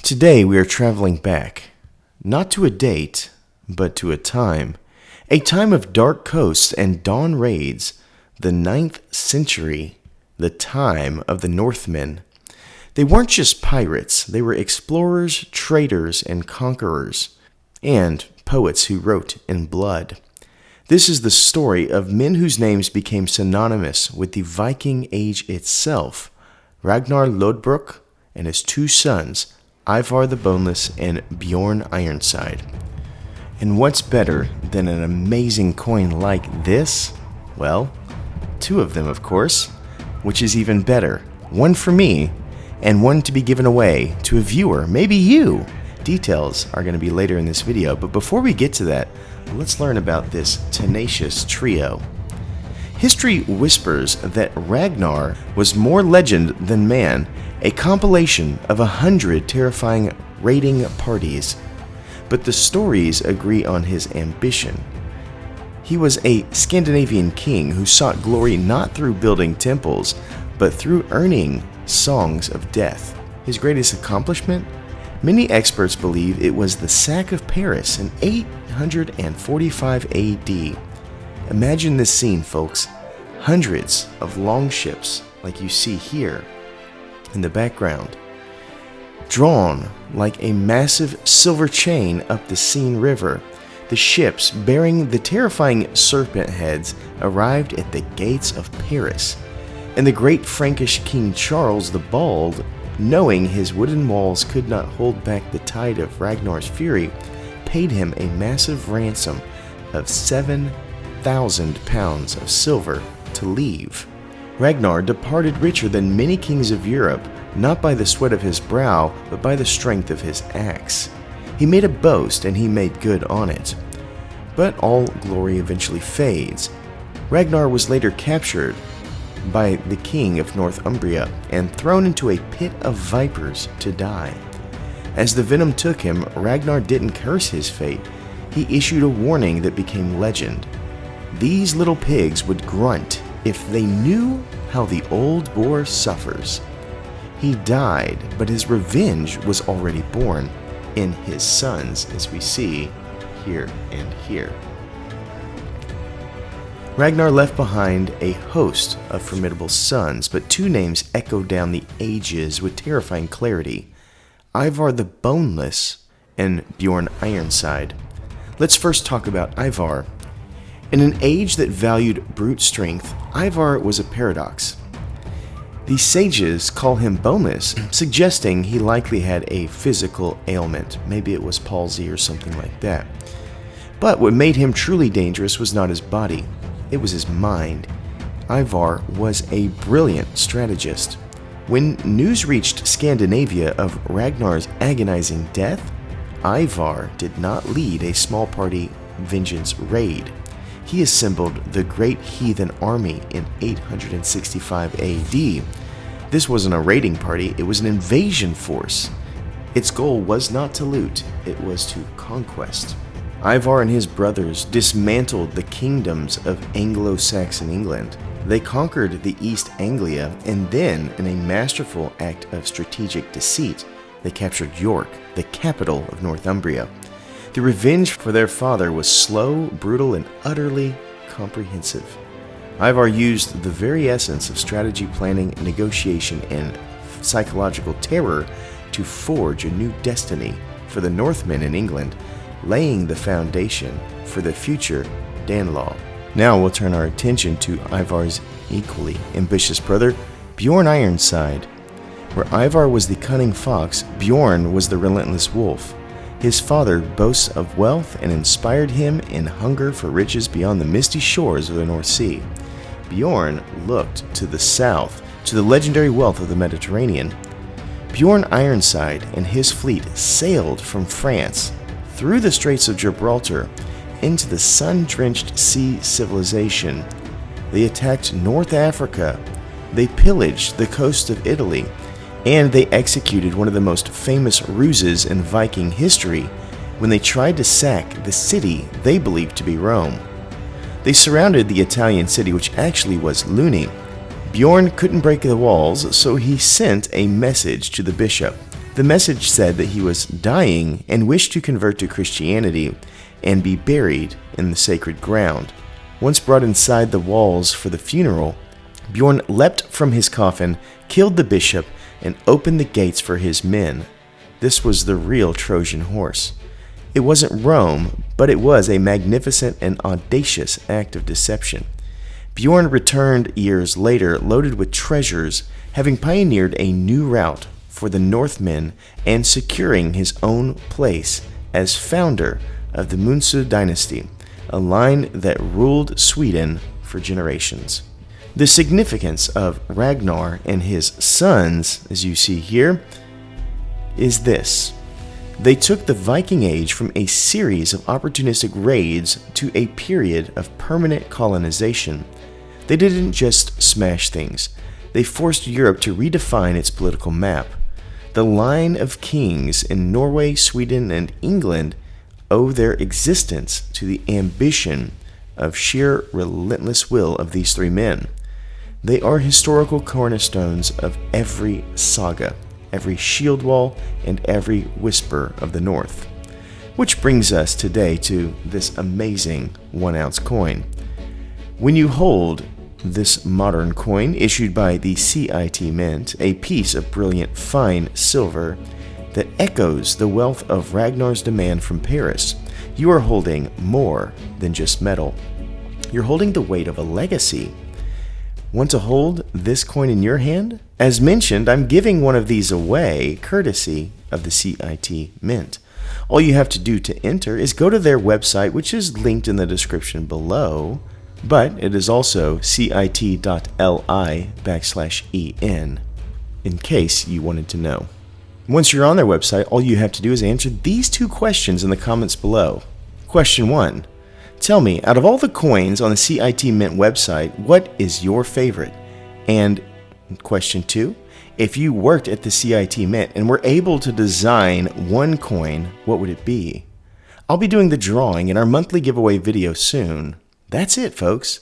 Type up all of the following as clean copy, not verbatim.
Today we are traveling back, not to a date, but to a time of dark coasts and dawn raids, the 9th century, the time of the Northmen. They weren't just pirates, they were explorers, traders, and conquerors, and poets who wrote in blood. This is the story of men whose names became synonymous with the Viking Age itself, Ragnar Lodbrok and his two sons, Ivar the Boneless and Bjorn Ironside. And what's better than an amazing coin like this? Well, two of them, of course, which is even better. One for me, and one to be given away to a viewer, maybe you. Details are going to be later in this video, but before we get to that, let's learn about this tenacious trio. History whispers that Ragnar was more legend than man, a compilation of 100 terrifying raiding parties. But the stories agree on his ambition. He was a Scandinavian king who sought glory not through building temples, but through earning songs of death. His greatest accomplishment? Many experts believe it was the sack of Paris in 845 AD. Imagine this scene, folks. Hundreds of longships, like you see here in the background, drawn like a massive silver chain up the Seine River. The ships bearing the terrifying serpent heads arrived at the gates of Paris, and the great Frankish King Charles the Bald, knowing his wooden walls could not hold back the tide of Ragnar's fury, paid him a massive ransom of 7,000 pounds of silver to leave. Ragnar departed richer than many kings of Europe, not by the sweat of his brow, but by the strength of his axe. He made a boast, and he made good on it. But all glory eventually fades. Ragnar was later captured by the king of Northumbria and thrown into a pit of vipers to die. As the venom took him, Ragnar didn't curse his fate. He issued a warning that became legend. These little pigs would grunt if they knew how the old boar suffers. He died, but his revenge was already born in his sons, as we see here and here. Ragnar left behind a host of formidable sons, but two names echo down the ages with terrifying clarity: Ivar the Boneless and Bjorn Ironside. Let's first talk about Ivar. In an age that valued brute strength, Ivar was a paradox. The sages call him boneless, suggesting he likely had a physical ailment. Maybe it was palsy or something like that. But what made him truly dangerous was not his body, it was his mind. Ivar was a brilliant strategist. When news reached Scandinavia of Ragnar's agonizing death, Ivar did not lead a small party vengeance raid. He assembled the great heathen army in 865 AD. This wasn't a raiding party, it was an invasion force. Its goal was not to loot, it was to conquest. Ivar and his brothers dismantled the kingdoms of Anglo-Saxon England. They conquered the East Anglia, and then, in a masterful act of strategic deceit, they captured York, the capital of Northumbria. The revenge for their father was slow, brutal, and utterly comprehensive. Ivar used the very essence of strategy, planning, negotiation, and psychological terror to forge a new destiny for the Northmen in England, laying the foundation for the future Danelaw. Now we'll turn our attention to Ivar's equally ambitious brother, Bjorn Ironside. Where Ivar was the cunning fox, Bjorn was the relentless wolf. His father boasts of wealth and inspired him in hunger for riches beyond the misty shores of the North Sea. Bjorn looked to the south, to the legendary wealth of the Mediterranean. Bjorn Ironside and his fleet sailed from France through the Straits of Gibraltar into the sun-drenched sea civilization. They attacked North Africa, they pillaged the coast of Italy, and they executed one of the most famous ruses in Viking history when they tried to sack the city they believed to be Rome. They surrounded the Italian city, which actually was Luni. Bjorn couldn't break the walls, so he sent a message to the bishop. The message said that he was dying and wished to convert to Christianity and be buried in the sacred ground. Once brought inside the walls for the funeral, Bjorn leapt from his coffin, killed the bishop, and opened the gates for his men. This was the real Trojan horse. It wasn't Rome, but it was a magnificent and audacious act of deception. Bjorn returned years later loaded with treasures, having pioneered a new route for the Northmen and securing his own place as founder of the Munsu dynasty, a line that ruled Sweden for generations. The significance of Ragnar and his sons, as you see here, is this. They took the Viking Age from a series of opportunistic raids to a period of permanent colonization. They didn't just smash things. They forced Europe to redefine its political map. The line of kings in Norway, Sweden, and England owe their existence to the ambition of sheer relentless will of these three men. They are historical cornerstones of every saga, every shield wall, and every whisper of the North. Which brings us today to this amazing 1-ounce coin. When you hold this modern coin issued by the CIT Mint, a piece of brilliant fine silver that echoes the wealth of Ragnar's demand from Paris, you are holding more than just metal. You're holding the weight of a legacy. Want to hold this coin in your hand? As mentioned, I'm giving one of these away courtesy of the CIT Mint. All you have to do to enter is go to their website, which is linked in the description below, but it is also cit.li/en, in case you wanted to know. Once you're on their website, all you have to do is answer these two questions in the comments below. Question 1. Tell me, out of all the coins on the CIT Mint website, what is your favorite? And question 2, if you worked at the CIT Mint and were able to design one coin, what would it be? I'll be doing the drawing in our monthly giveaway video soon. That's it, folks.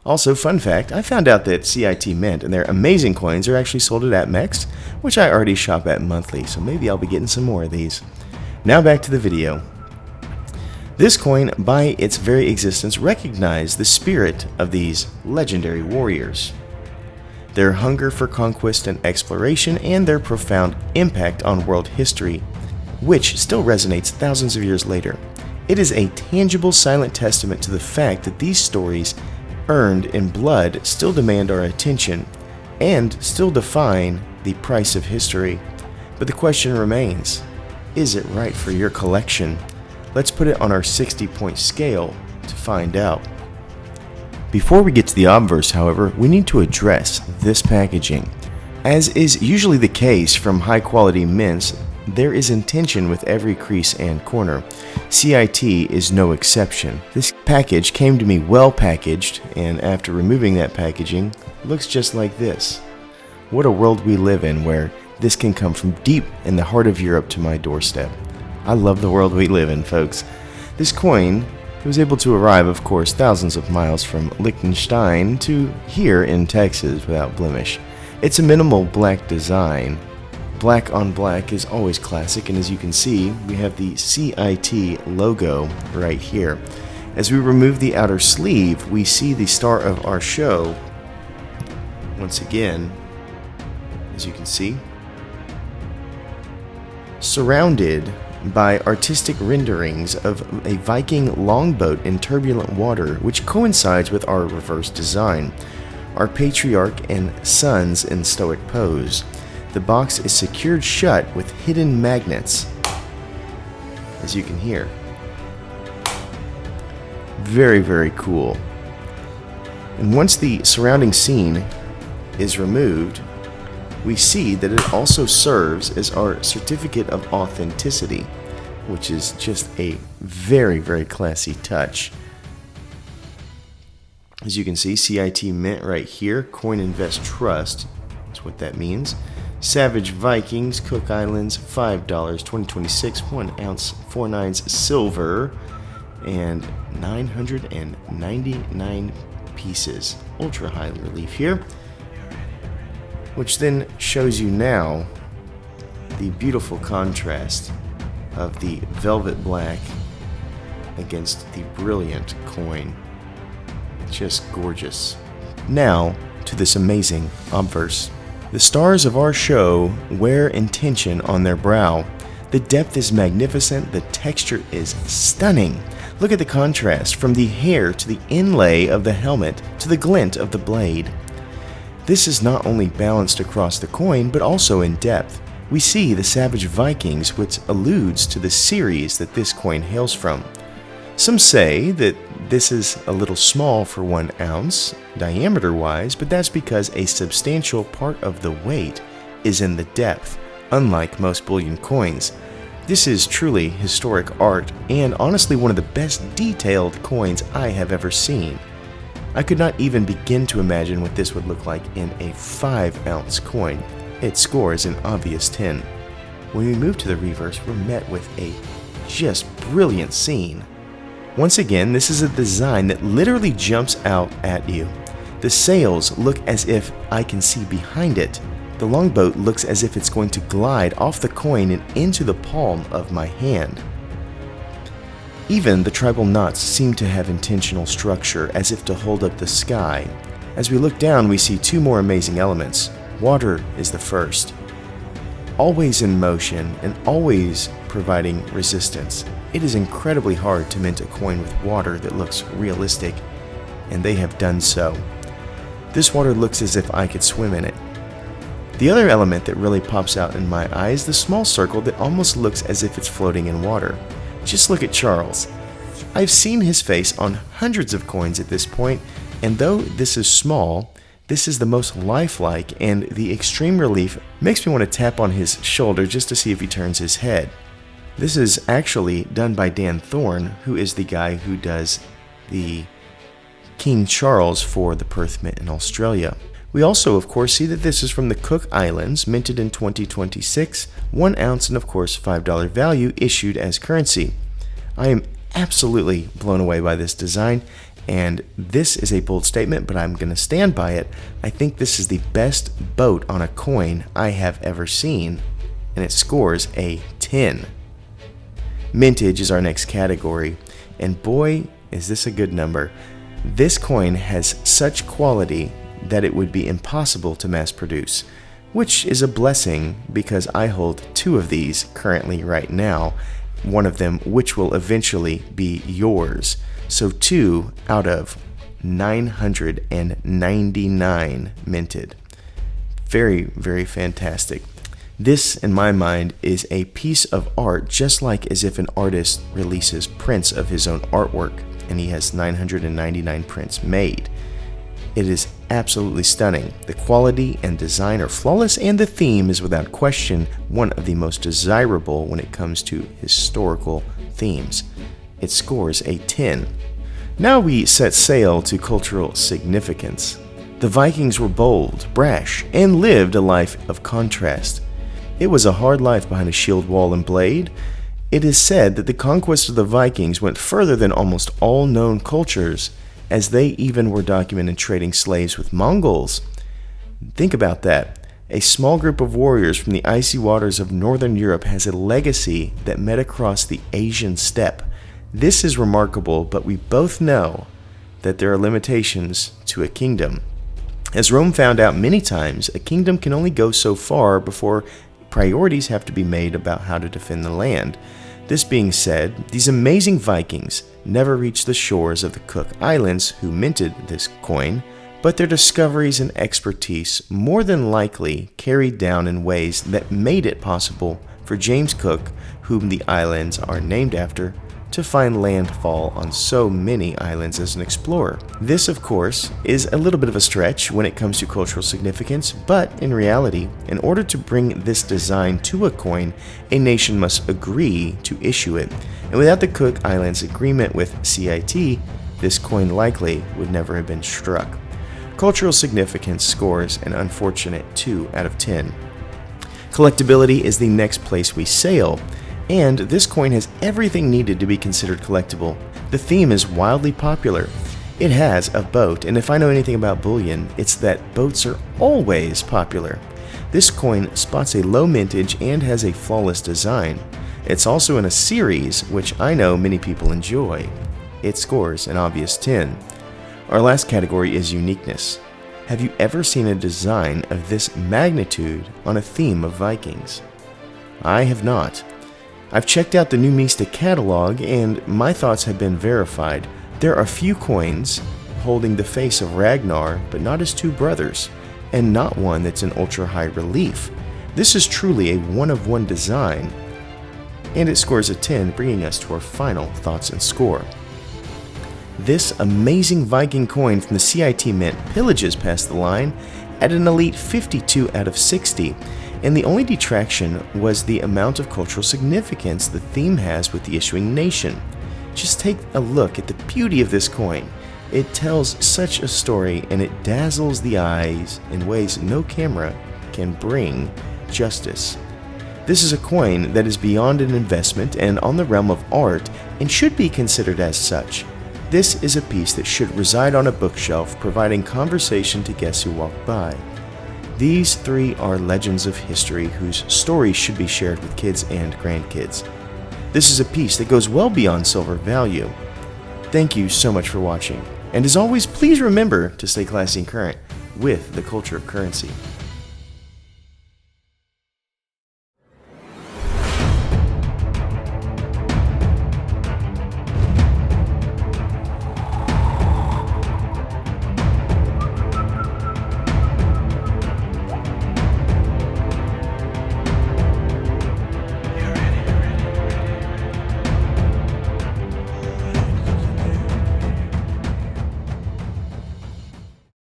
Also, fun fact, I found out that CIT Mint and their amazing coins are actually sold at APMEX, which I already shop at monthly, so maybe I'll be getting some more of these. Now back to the video. This coin, by its very existence, recognized the spirit of these legendary warriors, their hunger for conquest and exploration, and their profound impact on world history, which still resonates thousands of years later. It is a tangible, silent testament to the fact that these stories, earned in blood, still demand our attention and still define the price of history. But the question remains, is it right for your collection? Let's put it on our 60-point scale to find out. Before we get to the obverse, however, we need to address this packaging. As is usually the case from high-quality mints, there is intention with every crease and corner. CIT is no exception. This package came to me well packaged, and after removing that packaging, looks just like this. What a world we live in where this can come from deep in the heart of Europe to my doorstep. I love the world we live in, folks. This coin was able to arrive, of course, thousands of miles from Liechtenstein to here in Texas without blemish. It's a minimal black design. Black on black is always classic, and as you can see, we have the CIT logo right here. As we remove the outer sleeve, we see the star of our show once again, as you can see, surrounded by artistic renderings of a Viking longboat in turbulent water, which coincides with our reverse design, our patriarch and sons in stoic pose. The box is secured shut with hidden magnets, as you can hear. Very, very cool. And once the surrounding scene is removed, we see that it also serves as our certificate of authenticity, which is just a very, very classy touch. As you can see, CIT Mint right here, Coin Invest Trust, that's what that means. Savage Vikings, Cook Islands, $5, 2026, 1 ounce, 4/9 silver, and 999 pieces. Ultra high relief here, which then shows you now the beautiful contrast of the velvet black against the brilliant coin. Just gorgeous. Now, to this amazing obverse. The stars of our show wear intention on their brow. The depth is magnificent, the texture is stunning. Look at the contrast from the hair to the inlay of the helmet to the glint of the blade. This is not only balanced across the coin, but also in depth. We see the Savage Vikings, which alludes to the series that this coin hails from. Some say that this is a little small for 1 ounce, diameter-wise, but that's because a substantial part of the weight is in the depth, unlike most bullion coins. This is truly historic art, and honestly one of the best detailed coins I have ever seen. I could not even begin to imagine what this would look like in a 5-ounce coin. It scores an obvious 10. When we move to the reverse, we're met with a just brilliant scene. Once again, this is a design that literally jumps out at you. The sails look as if I can see behind it. The longboat looks as if it's going to glide off the coin and into the palm of my hand. Even the tribal knots seem to have intentional structure, as if to hold up the sky. As we look down, we see 2 more amazing elements. Water is the first. Always in motion and always providing resistance. It is incredibly hard to mint a coin with water that looks realistic, and they have done so. This water looks as if I could swim in it. The other element that really pops out in my eye is the small circle that almost looks as if it's floating in water. Just look at Charles. I've seen his face on hundreds of coins at this point, and though this is small, this is the most lifelike, and the extreme relief makes me want to tap on his shoulder just to see if he turns his head. This is actually done by Dan Thorne, who is the guy who does the King Charles for the Perth Mint in Australia. We also, of course, see that this is from the Cook Islands, minted in 2026, 1 ounce and of course $5 value, issued as currency. I am absolutely blown away by this design, and this is a bold statement, but I'm going to stand by it. I think this is the best boat on a coin I have ever seen, and it scores a 10. Mintage is our next category, and boy, is this a good number. This coin has such quality that it would be impossible to mass produce, which is a blessing because I hold 2 of these currently right now, one of them which will eventually be yours. So 2 out of 999 minted. Very, very fantastic. This, in my mind, is a piece of art, just like as if an artist releases prints of his own artwork, and he has 999 prints made. It is absolutely stunning. The quality and design are flawless, and the theme is without question one of the most desirable when it comes to historical themes. It scores a 10. Now we set sail to cultural significance. The Vikings were bold, brash, and lived a life of contrast. It was a hard life behind a shield wall and blade. It is said that the conquest of the Vikings went further than almost all known cultures, as they even were documented trading slaves with Mongols. Think about that. A small group of warriors from the icy waters of northern Europe has a legacy that met across the Asian steppe. This is remarkable, but we both know that there are limitations to a kingdom. As Rome found out many times, a kingdom can only go so far before priorities have to be made about how to defend the land. This being said, these amazing Vikings never reached the shores of the Cook Islands, who minted this coin, but their discoveries and expertise more than likely carried down in ways that made it possible for James Cook, whom the islands are named after, to find landfall on so many islands as an explorer. This, of course, is a little bit of a stretch when it comes to cultural significance, but in reality, in order to bring this design to a coin, a nation must agree to issue it. And without the Cook Islands agreement with CIT, this coin likely would never have been struck. Cultural significance scores an unfortunate 2 out of 10. Collectability is the next place we sail, and this coin has everything needed to be considered collectible. The theme is wildly popular. It has a boat, and if I know anything about bullion, it's that boats are always popular. This coin spots a low mintage and has a flawless design. It's also in a series, which I know many people enjoy. It scores an obvious 10. Our last category is uniqueness. Have you ever seen a design of this magnitude on a theme of Vikings? I have not. I've checked out the new Mista catalog, and my thoughts have been verified. There are few coins holding the face of Ragnar, but not his two brothers, and not one that's in ultra high relief. This is truly a one-of-one design, and it scores a 10, bringing us to our final thoughts and score. This amazing Viking coin from the CIT Mint pillages past the line at an elite 52 out of 60, and the only detraction was the amount of cultural significance the theme has with the issuing nation. Just take a look at the beauty of this coin. It tells such a story, and it dazzles the eyes in ways no camera can bring justice. This is a coin that is beyond an investment and on the realm of art, and should be considered as such. This is a piece that should reside on a bookshelf, providing conversation to guests who walk by. These three are legends of history whose stories should be shared with kids and grandkids. This is a piece that goes well beyond silver value. Thank you so much for watching, and as always, please remember to stay classy and current with the culture of currency.